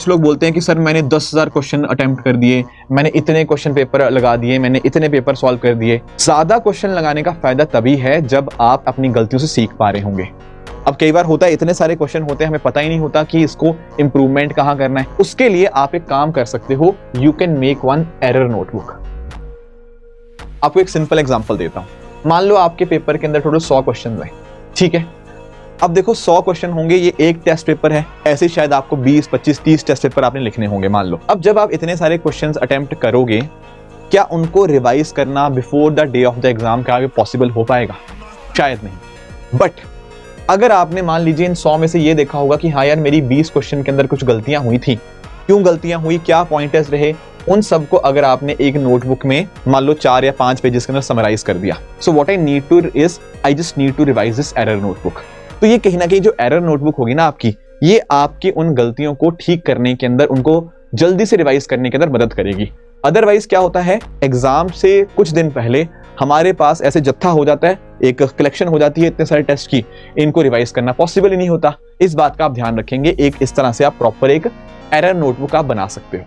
कुछ लोग बोलते हैं कि सर मैंने 10,000 क्वेश्चन अटेम्प्ट कर दिए, मैंने इतने क्वेश्चन पेपर लगा दिए, मैंने इतने पेपर सॉल्व कर दिए। ज्यादा क्वेश्चन लगाने का फायदा तभी है जब आप अपनी गलतियों से सीख पा रहे होंगे। अब कई बार होता है इतने सारे क्वेश्चन होते हैं, हमें पता ही नहीं होता कि इसको इंप्रूवमेंट कहाँ करना है। उसके लिए आप एक काम कर सकते हो, you can make one error notebook. आपको एक सिंपल एग्जांपल देता हूं। मान लो आपके पेपर के अंदर टोटल 100 क्वेश्चन है, ठीक है। अब देखो 100 क्वेश्चन होंगे, ये एक टेस्ट पेपर है, ऐसे शायद आपको 20, 25, 30 टेस्ट पेपर आपने लिखने होंगे मान लो। अब जब आप इतने सारे क्वेश्चंस अटेम्प्ट करोगे, क्या उनको रिवाइज करना before the day of the exam क्या पॉसिबल हो पाएगा? शायद नहीं। बट अगर आपने मान लीजिए इन 100 में से ये देखा होगा कि हाँ यार मेरी 20 क्वेश्चन के अंदर कुछ गलतियां हुई थी, क्यों गलतियां हुई, क्या पॉइंटर्स रहे, उन सबको अगर आपने एक नोटबुक में मान लो 4 या 5 पेजेस के अंदर समराइज कर दिया, so what I need to is I just need to revise this error notebook. तो ये कहीं ना कहीं जो एरर नोटबुक होगी ना आपकी, ये आपकी उन गलतियों को ठीक करने के अंदर, उनको जल्दी से रिवाइज करने के अंदर मदद करेगी। अदरवाइज क्या होता है, एग्जाम से कुछ दिन पहले हमारे पास ऐसे जत्था हो जाता है, एक कलेक्शन हो जाती है इतने सारे टेस्ट की, इनको रिवाइज करना पॉसिबल ही नहीं होता। इस बात का आप ध्यान रखेंगे, एक इस तरह से आप प्रॉपर एक एरर नोटबुक आप बना सकते हो।